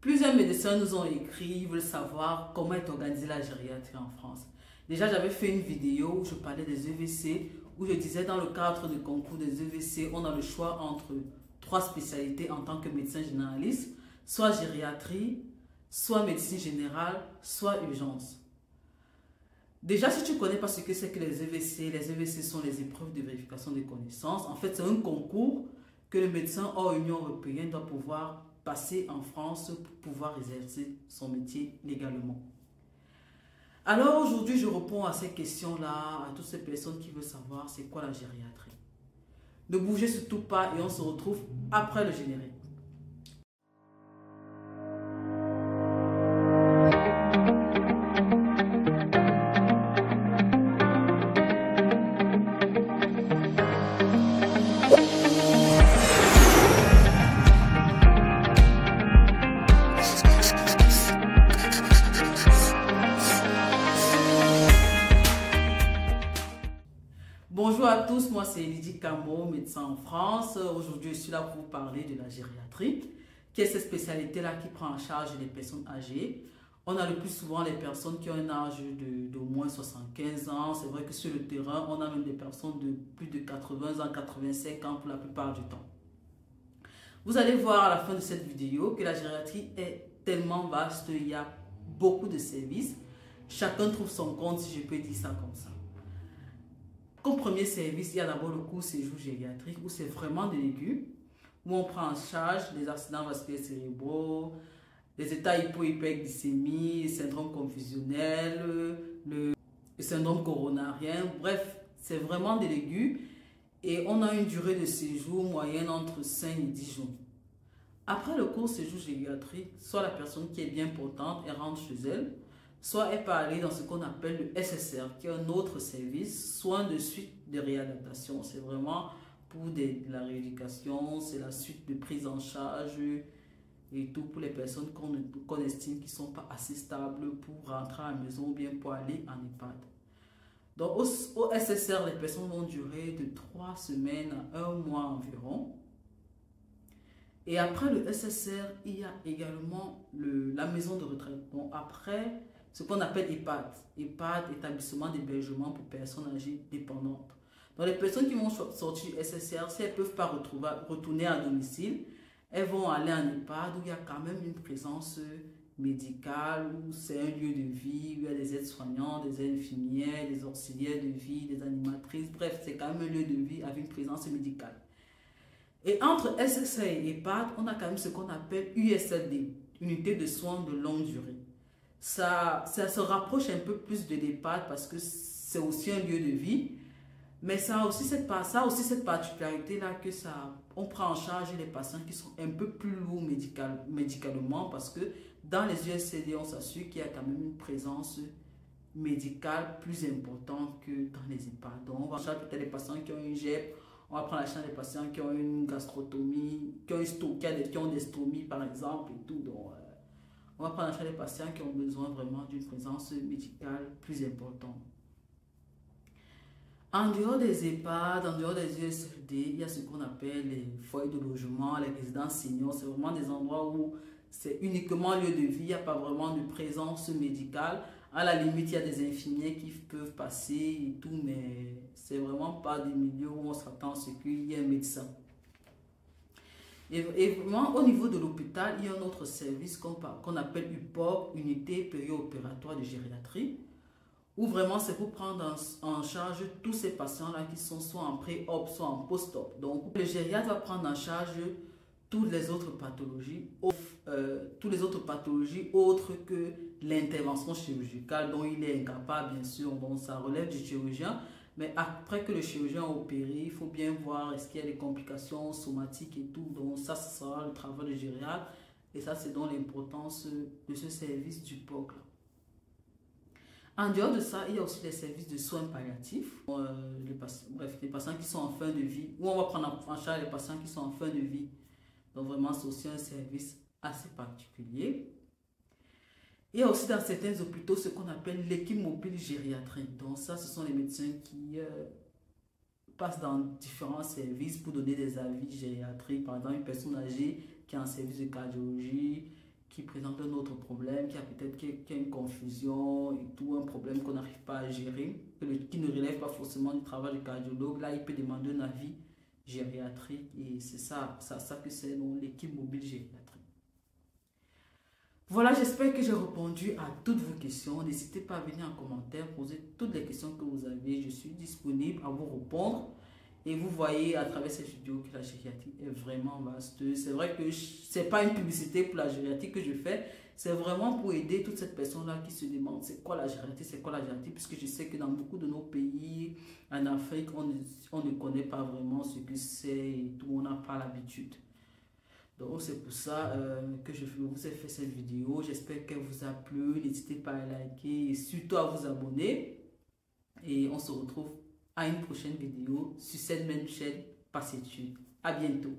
Plusieurs médecins nous ont écrit, ils veulent savoir comment est organisée la gériatrie en France. Déjà, j'avais fait une vidéo où je parlais des EVC, où je disais dans le cadre du concours des EVC, on a le choix entre 3 spécialités en tant que médecin généraliste, soit gériatrie, soit médecine générale, soit urgence. Déjà, si tu ne connais pas ce que c'est que les EVC sont les épreuves de vérification des connaissances. En fait, c'est un concours que le médecin hors Union européenne doit pouvoir passer en France pour pouvoir exercer son métier légalement. Alors aujourd'hui, je réponds à ces questions-là, à toutes ces personnes qui veulent savoir c'est quoi la gériatrie. Ne bougez surtout pas et on se retrouve après le générique. Bonjour à tous, moi c'est Lydie Camo, médecin en France. Aujourd'hui je suis là pour vous parler de la gériatrie, qui est cette spécialité-là qui prend en charge les personnes âgées. On a le plus souvent les personnes qui ont un âge d'au moins 75 ans. C'est vrai que sur le terrain, on a même des personnes de plus de 80 ans, 85 ans pour la plupart du temps. Vous allez voir à la fin de cette vidéo que la gériatrie est tellement vaste, il y a beaucoup de services. Chacun trouve son compte, si je peux dire ça comme ça. Comme premier service, il y a d'abord le court séjour gériatrique où c'est vraiment de l'aigu, où on prend en charge les accidents vasculaires cérébraux, les états hypo-hyperglycémie, le syndrome confusionnel, le syndrome coronarien. Bref, c'est vraiment de l'aigu et on a une durée de séjour moyenne entre 5 et 10 jours. Après le court séjour gériatrique, soit la personne qui est bien portante, elle rentre chez elle, soit elle peut aller dans ce qu'on appelle le SSR, qui est un autre service, soins de suite de réadaptation. C'est vraiment pour la rééducation, c'est la suite de prise en charge et tout pour les personnes qu'on estime qui ne sont pas assez stables pour rentrer à la maison ou bien pour aller en EHPAD. Donc au SSR, les personnes vont durer de 3 semaines à 1 mois environ. Et après le SSR, il y a également la maison de retraite. Donc après, ce qu'on appelle EHPAD. EHPAD, établissement d'hébergement pour personnes âgées dépendantes. Donc les personnes qui vont sortir du SSR, si elles ne peuvent pas retourner à domicile, elles vont aller en EHPAD où il y a quand même une présence médicale, où c'est un lieu de vie, où il y a des aides-soignants, des infirmières, des auxiliaires de vie, des animatrices. Bref, c'est quand même un lieu de vie avec une présence médicale. Et entre SSR et EHPAD, on a quand même ce qu'on appelle USLD, unité de soins de longue durée. Ça se rapproche un peu plus de l'EHPAD parce que c'est aussi un lieu de vie, mais ça a aussi cette particularité-là que on prend en charge les patients qui sont un peu plus lourds médicalement parce que dans les USLD, on s'assure qu'il y a quand même une présence médicale plus importante que dans les EHPAD. Donc, on va chercher peut-être les patients qui ont une GEP, on va prendre en charge les patients qui ont une gastrotomie, qui ont des stomies par exemple et tout. Donc, on va prendre en charge les patients qui ont besoin vraiment d'une présence médicale plus importante. En dehors des EHPAD, en dehors des USLD, il y a ce qu'on appelle les foyers de logement, les résidences seniors. C'est vraiment des endroits où c'est uniquement lieu de vie, il n'y a pas vraiment de présence médicale. À la limite, il y a des infirmiers qui peuvent passer et tout, mais c'est vraiment pas des milieux où on s'attend à ce qu'il y ait un médecin. Et vraiment, au niveau de l'hôpital, il y a un autre service qu'on appelle UPOG, Unité Périopératoire de Gériatrie, où vraiment c'est pour prendre en charge tous ces patients-là qui sont soit en pré-op, soit en post-op. Donc, le gériatre va prendre en charge toutes les autres pathologies, autres que l'intervention chirurgicale dont il est incapable, bien sûr. Donc, ça relève du chirurgien. Mais après que le chirurgien a opéré, il faut bien voir est-ce qu'il y a des complications somatiques et tout. Donc ça, ce sera le travail du gériatre. Et ça, c'est donc l'importance de ce service du POC. En dehors de ça, il y a aussi les services de soins palliatifs. Les patients qui sont en fin de vie. Où on va prendre en charge les patients qui sont en fin de vie. Donc vraiment, c'est aussi un service assez particulier. Il y a aussi dans certains hôpitaux ce qu'on appelle l'équipe mobile gériatrique. Donc ça, ce sont les médecins qui passent dans différents services pour donner des avis gériatriques. Par exemple, une personne âgée qui est en service de cardiologie, qui présente un autre problème, qui a peut-être une confusion et tout, un problème qu'on n'arrive pas à gérer, qui ne relève pas forcément du travail du cardiologue, là, il peut demander un avis gériatrique et c'est ça que c'est l'équipe mobile gériatrique. Voilà, j'espère que j'ai répondu à toutes vos questions. N'hésitez pas à venir en commentaire, poser toutes les questions que vous avez. Je suis disponible à vous répondre. Et vous voyez à travers cette vidéo que la gériatrie est vraiment vaste. C'est vrai que ce n'est pas une publicité pour la gériatrie que je fais. C'est vraiment pour aider toutes ces personnes-là qui se demandent c'est quoi la gériatrie, puisque je sais que dans beaucoup de nos pays, en Afrique, on ne connaît pas vraiment ce que c'est et tout, on n'a pas l'habitude. Donc c'est pour ça que je vous ai fait cette vidéo. J'espère qu'elle vous a plu. N'hésitez pas à liker et surtout à vous abonner. Et on se retrouve à une prochaine vidéo sur cette même chaîne Passétude. À bientôt.